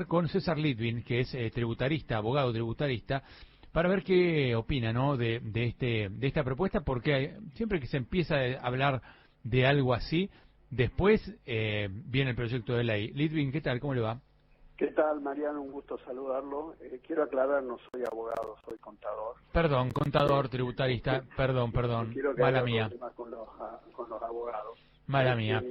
con César Litvin, que es tributarista, abogado tributarista, para ver qué opina, ¿no? de esta propuesta, porque siempre que se empieza a hablar de algo así, después viene el proyecto de ley. Litvin, ¿qué tal? ¿Cómo le va? ¿Qué tal, Mariano? Un gusto saludarlo. Quiero aclarar, no soy abogado, soy contador. Perdón, contador, tributarista, perdón, No quiero que mala haya mía, problemas con los abogados. mala mía.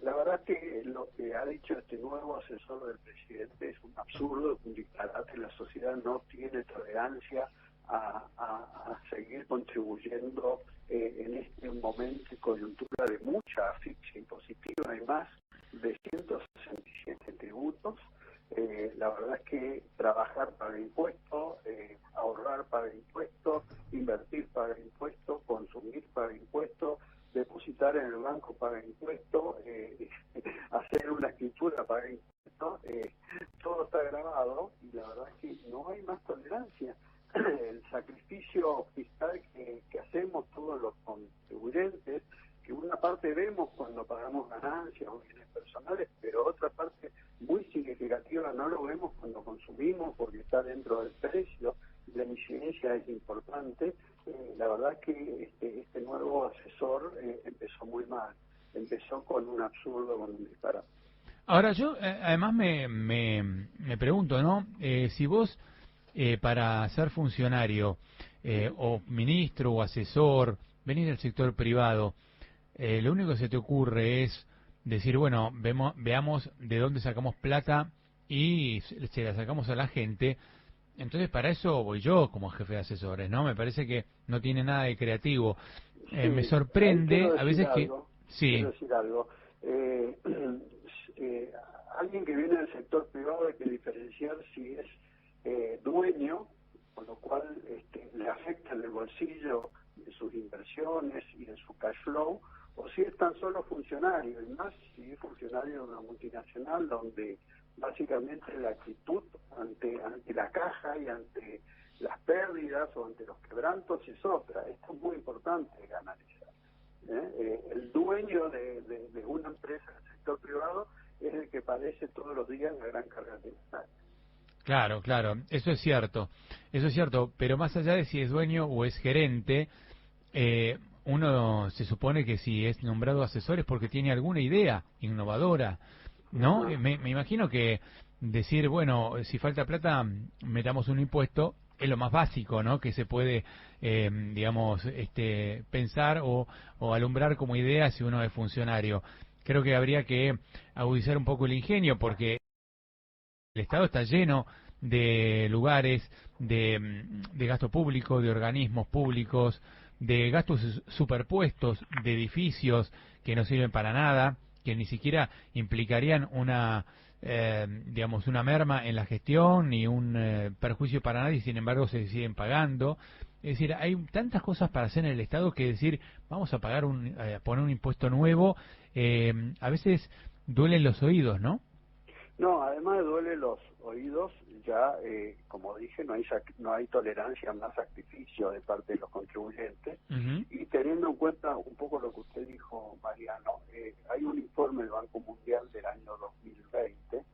La verdad que lo que ha dicho este nuevo asesor del presidente es un absurdo, un disparate. La sociedad no tiene tolerancia a seguir contribuyendo en este momento y coyuntura de mucha asfixia impositiva. Hay más de 167 tributos. La verdad es que trabajar paga impuestos, ahorrar paga impuestos, invertir paga impuestos, consumir paga impuestos, depositar en el banco paga impuestos, hacer una escritura paga impuestos, todo está grabado y la verdad es que no hay más tolerancia. El sacrificio fiscal que hacemos todos los contribuyentes, que una parte vemos cuando pagamos ganancias o bienes personales, pero otra parte muy significativa no lo vemos cuando consumimos porque está dentro del precio, la incidencia es importante. La verdad que este nuevo asesor empezó muy mal, empezó con un absurdo, con un disparate. Ahora yo además me pregunto, ¿no? Si vos para ser funcionario o ministro o asesor, venir del sector privado, lo único que se te ocurre es decir, bueno, veamos de dónde sacamos plata y se la sacamos a la gente. Entonces para eso voy yo como jefe de asesores, ¿no? Me parece que no tiene nada de creativo. Me Sí, ahí sorprende a veces que... quiero Sí, decir algo. Eh, Alguien que viene del sector privado hay que diferenciar si es dueño, con lo cual le afecta en el bolsillo de sus inversiones y en su cash flow, o si es tan solo funcionario, y más si es funcionario de una multinacional donde básicamente la actitud ante la caja y ante las pérdidas o ante los quebrantos es otra. Esto es muy importante analizar. El dueño de una empresa del sector privado es el que padece todos los días la gran carga tributaria. claro, claro, eso es cierto, pero más allá de si es dueño o es gerente, uno se supone que si es nombrado asesor es porque tiene alguna idea innovadora, ¿no? Ajá. Me imagino que decir, bueno, si falta plata, metamos un impuesto, es lo más básico, ¿no? Que se puede, digamos, pensar o alumbrar como idea si uno es funcionario. Creo que habría que agudizar un poco el ingenio porque el Estado está lleno de lugares, de gasto público, de organismos públicos, de gastos superpuestos, de edificios que no sirven para nada, que ni siquiera implicarían digamos, una merma en la gestión ni un perjuicio para nadie, sin embargo se siguen pagando. Es decir, hay tantas cosas para hacer en el Estado que decir, vamos a pagar poner un impuesto nuevo, a veces duelen los oídos, ¿no? No, además duele los oídos, ya como dije, no hay tolerancia más sacrificio de parte de los contribuyentes. Ujú. Y teniendo en cuenta un poco lo que usted dijo, Mariano, hay un informe del Banco Mundial del año 2020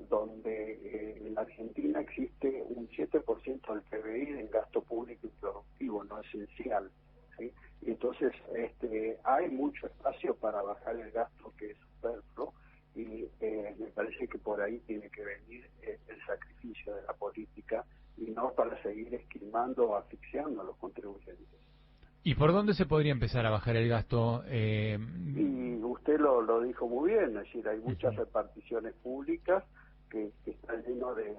donde en la Argentina existe un 7% del PBI en gasto público y productivo, no esencial, ¿sí? Y entonces hay mucho espacio para bajar el gasto que es superfluo y me parece que por ahí tiene que venir el sacrificio de la política y no para seguir esquilmando o asfixiando a los contribuyentes. ¿Y por dónde se podría empezar a bajar el gasto? Y usted lo dijo muy bien, es decir, hay muchas Ujú. reparticiones públicas que están llenos de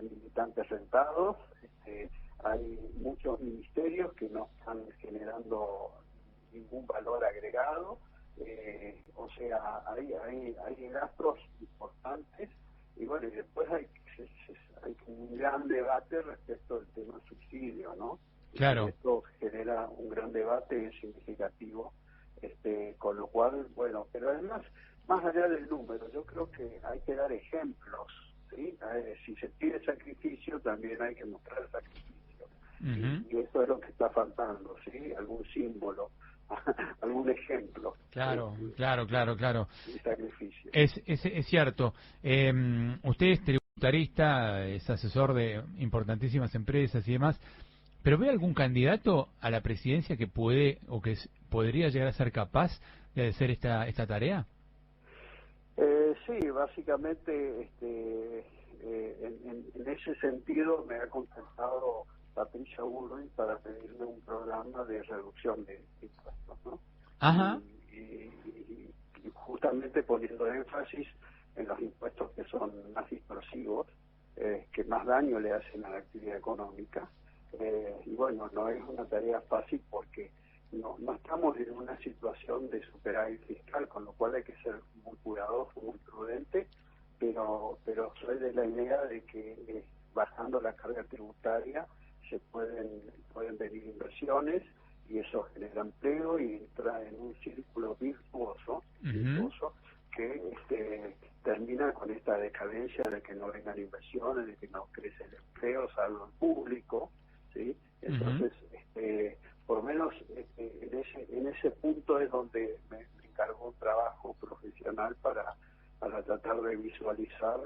militantes sentados, hay muchos ministerios que no están generando ningún valor agregado, o sea, hay gastos importantes y bueno, y después hay un gran debate respecto del tema subsidio, ¿no? Es decir, Claro, esto genera un gran debate significativo, con lo cual, bueno, pero además, más allá del número, yo creo que hay que dar ejemplos, ¿sí? Si se pide sacrificio, también hay que mostrar sacrificio. ujú, Y eso es lo que está faltando, ¿sí? Algún símbolo. algún ejemplo. Claro, claro. De sacrificio. Es cierto. Usted es tributarista, es asesor de importantísimas empresas y demás, pero ¿ve algún candidato a la presidencia que puede o que podría llegar a ser capaz de hacer esta tarea? Sí, básicamente en ese sentido me ha contactado Patricia Bullrich para pedirme un programa de reducción de impuestos, ¿no? Ajá. Y justamente poniendo énfasis en los impuestos que son más dispersivos, que más daño le hacen a la actividad económica. Y bueno, no es una tarea fácil porque no estamos en una situación de superávit fiscal, con lo cual hay que ser muy cuidadoso, muy prudente, pero soy de la idea de que bajando la carga tributaria se pueden venir inversiones y eso genera empleo y entra en un círculo virtuoso que termina con esta decadencia de que no vengan inversiones, de que no crece el empleo, salvo en público, ¿sí? Entonces, por lo menos en ese punto es donde me encargó un trabajo profesional para tratar de visualizar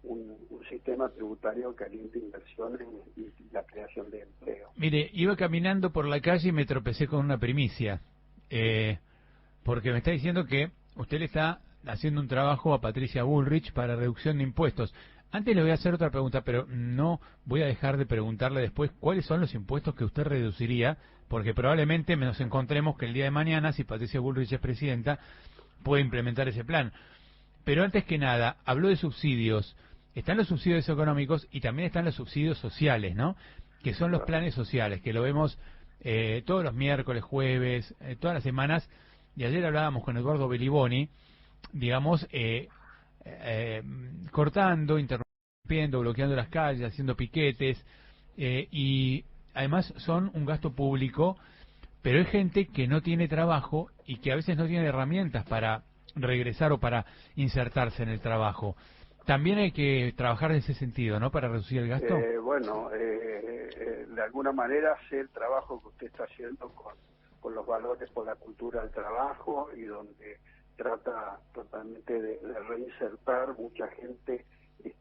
un sistema tributario que aliente inversiones y la creación de empleo. Mire, iba caminando por la calle y me tropecé con una primicia, porque me está diciendo que usted le está haciendo un trabajo a Patricia Bullrich para reducción de impuestos. Antes le voy a hacer otra pregunta, pero no voy a dejar de preguntarle después cuáles son los impuestos que usted reduciría, porque probablemente nos encontremos que el día de mañana, si Patricia Bullrich es presidenta, puede implementar ese plan. Pero antes que nada, habló de subsidios. Están los subsidios económicos y también están los subsidios sociales, ¿no? Que son los planes sociales, que lo vemos todos los miércoles, jueves, todas las semanas. Y ayer hablábamos con Eduardo Beliboni, digamos, cortando, interrumpiendo, bloqueando las calles, haciendo piquetes, y además son un gasto público, pero es gente que no tiene trabajo y que a veces no tiene herramientas para regresar o para insertarse en el trabajo. También hay que trabajar en ese sentido, ¿no? Para reducir el gasto. De alguna manera sé el trabajo que usted está haciendo con los valores por la cultura del trabajo y donde trata totalmente de reinsertar mucha gente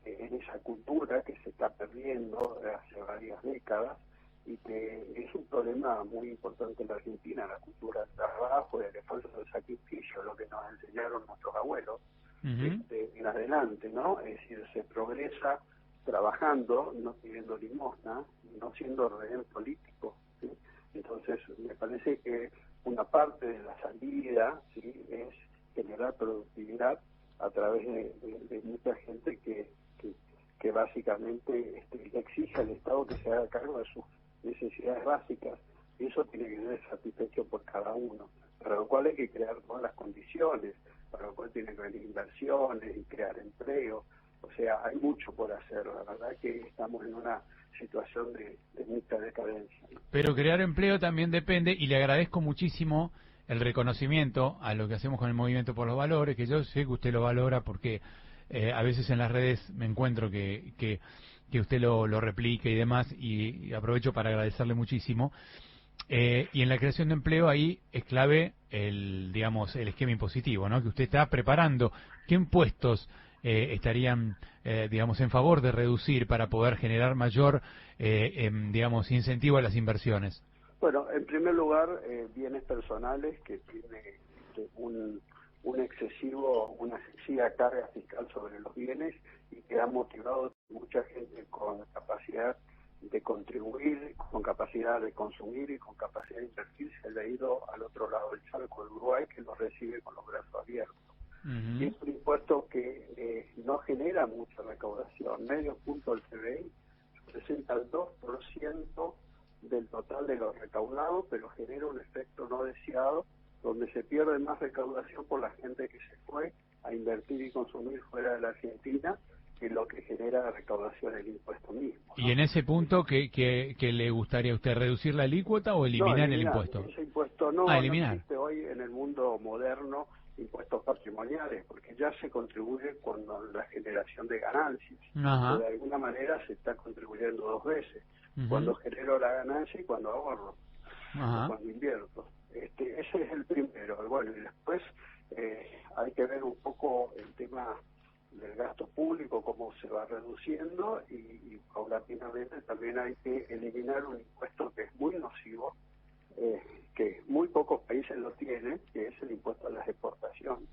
en esa cultura que se está perdiendo hace varias décadas y que es un problema muy importante en la Argentina, la cultura del trabajo, el esfuerzo del sacrificio, lo que nos enseñaron nuestros abuelos en adelante, ¿no? Es decir, se progresa trabajando, no pidiendo limosna, no siendo rehén político, ¿sí? Entonces, me parece que una parte de la salida, ¿sí?, es generar productividad a través de mucha gente que básicamente le exige al Estado que se haga cargo de sus necesidades básicas, y eso tiene que ser satisfecho por cada uno, para lo cual hay que crear todas las condiciones, para lo cual tiene que haber inversiones y crear empleo. O sea, hay mucho por hacer. La verdad que estamos en una situación de mucha decadencia. Pero crear empleo también depende, y le agradezco muchísimo el reconocimiento a lo que hacemos con el Movimiento por los Valores, que yo sé que usted lo valora porque a veces en las redes me encuentro que usted lo replica y demás, y aprovecho para agradecerle muchísimo. Y en la creación de empleo ahí es clave el esquema impositivo, ¿no? Que usted está preparando. ¿Qué impuestos estarían, en favor de reducir para poder generar mayor, incentivo a las inversiones? Bueno, en primer lugar, bienes personales que tiene una excesiva carga fiscal sobre los bienes y que ha motivado mucha gente con capacidad de contribuir, con capacidad de consumir y con capacidad de invertir, se le ha ido al otro lado del charco, el Uruguay, que lo recibe con los brazos abiertos. Y es un impuesto que no genera mucha recaudación, medio punto del PBI, representa el 2% del total de lo recaudado, pero genera un efecto no deseado, donde se pierde más recaudación por la gente que se fue a invertir y consumir fuera de la Argentina, que lo que genera recaudación el impuesto mismo, ¿no? Y en ese punto, ¿qué le gustaría a usted? ¿Reducir la alícuota o eliminar el impuesto? Ese impuesto no eliminar. existe hoy en el mundo moderno, impuestos patrimoniales, porque ya se contribuye con la generación de ganancias. De alguna manera se está contribuyendo dos veces, cuando genero la ganancia y cuando ahorro, o cuando invierto. Ese es el primero. Bueno, y después hay que ver un poco el tema del gasto público, cómo se va reduciendo, y paulatinamente también hay que eliminar un impuesto que es muy nocivo, que muy pocos países lo tienen, que es el impuesto a las exportaciones.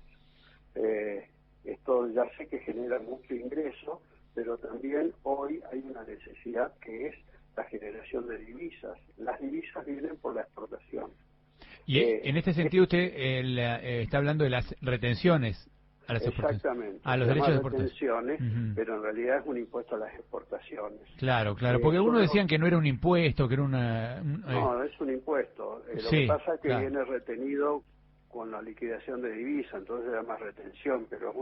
Esto ya sé que genera mucho ingreso, pero también hoy hay una necesidad que es la generación de divisas. Las divisas vienen por la exportación. Y en este sentido usted está hablando de las retenciones a las Exactamente, a los derechos de exportación. retenciones, pero en realidad es un impuesto a las exportaciones. Claro, porque algunos decían que no era un impuesto, que era una... No, es un impuesto. Lo que pasa es que viene retenido con la liquidación de divisa, entonces se llama retención, pero es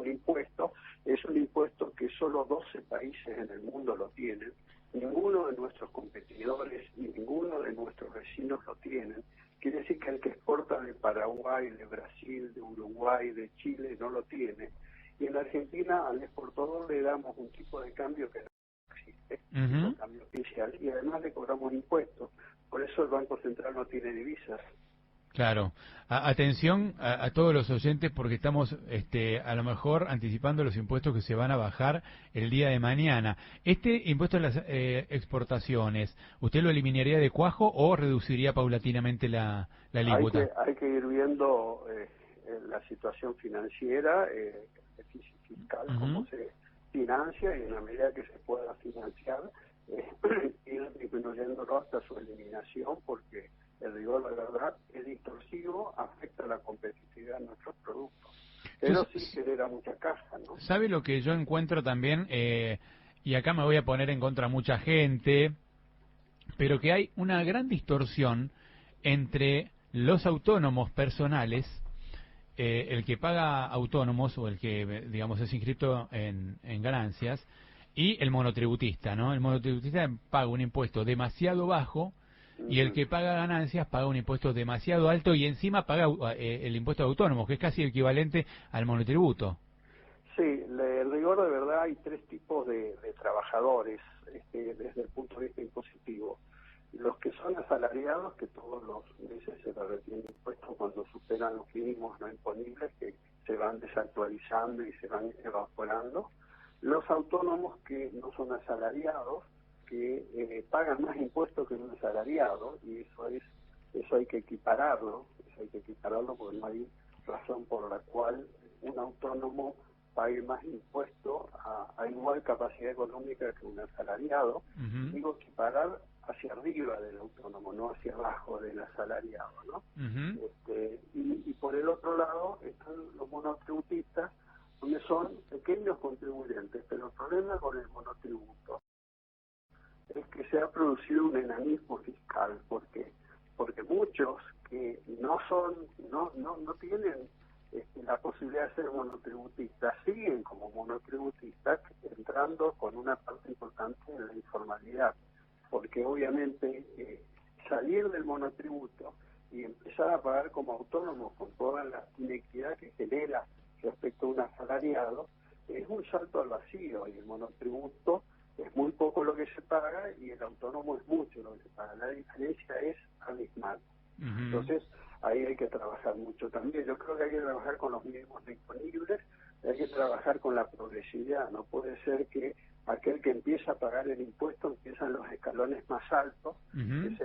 un impuesto que solo 12 países en el mundo lo tienen, ninguno de nuestros competidores y ninguno de nuestros vecinos lo tienen. Quiere decir que el que exporta de Paraguay, de Brasil, de Uruguay, de Chile no lo tiene. Y en Argentina al exportador le damos un tipo de cambio que no existe, un cambio oficial, y además le cobramos impuestos. Por eso el Banco Central no tiene divisas. Claro. Atención a todos los oyentes, porque estamos a lo mejor anticipando los impuestos que se van a bajar el día de mañana. Este impuesto a las exportaciones, ¿usted lo eliminaría de cuajo o reduciría paulatinamente la alícuota? Hay que ir viendo la situación financiera, fiscal, cómo se financia, y en la medida que se pueda financiar, ir disminuyéndolo hasta su eliminación, porque el rigor, la verdad, es distorsivo, afecta la competitividad de nuestros productos, pero sí genera mucha caja, ¿no? ¿Sabe lo que yo encuentro también? Y acá me voy a poner en contra a mucha gente, pero que hay una gran distorsión entre los autónomos personales, el que paga autónomos o el que, digamos, es inscrito en ganancias, y el monotributista, ¿no? El monotributista paga un impuesto demasiado bajo, y el que paga ganancias paga un impuesto demasiado alto y encima paga el impuesto de autónomos, que es casi equivalente al monotributo. Sí, el rigor, de verdad, hay tres tipos de trabajadores desde el punto de vista impositivo. Los que son asalariados, que todos los meses se les retiene impuestos cuando superan los mínimos no imponibles, que se van desactualizando y se van evaporando. Los autónomos que no son asalariados, que pagan más impuestos que un asalariado, y eso hay que equipararlo, porque no hay razón por la cual un autónomo pague más impuestos a igual capacidad económica que un asalariado. Digo, equiparar hacia arriba del autónomo, no hacia abajo del asalariado, ¿no? Y por el otro lado están los monotributistas, donde son pequeños contribuyentes, pero el problema con el monotributo es que se ha producido un enanismo fiscal, porque muchos que no tienen la posibilidad de ser monotributistas siguen como monotributistas, entrando con una parte importante en la informalidad, porque obviamente salir del monotributo y empezar a pagar como autónomo con toda la inequidad que genera respecto a un asalariado es un salto al vacío, y el monotributo es muy poco lo que se paga y el autónomo es mucho lo que se paga. La diferencia es abismal. Entonces, ahí hay que trabajar mucho también. Yo creo que hay que trabajar con los mínimos disponibles, hay que trabajar con la progresividad. No puede ser que aquel que empieza a pagar el impuesto empieza en los escalones más altos, que es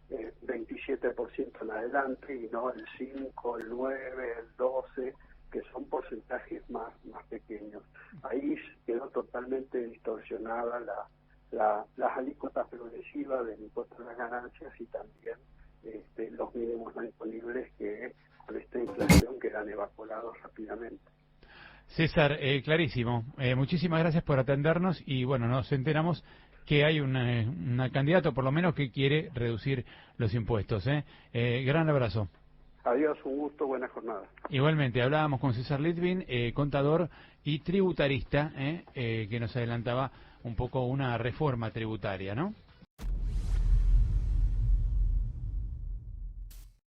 el 27% en adelante, y no el 5, el 9, el 12, que son porcentajes más pequeños. Ahí quedó totalmente distorsionada las alícuotas progresivas del impuesto a las ganancias, y también los mínimos no imponibles, que con esta inflación quedan evaporados rápidamente. César, clarísimo. Muchísimas gracias por atendernos, y bueno, nos enteramos que hay una candidato por lo menos que quiere reducir los impuestos. Gran abrazo. Adiós, un gusto, buena jornada. Igualmente, hablábamos con César Litvin, contador y tributarista, que nos adelantaba un poco una reforma tributaria, ¿no?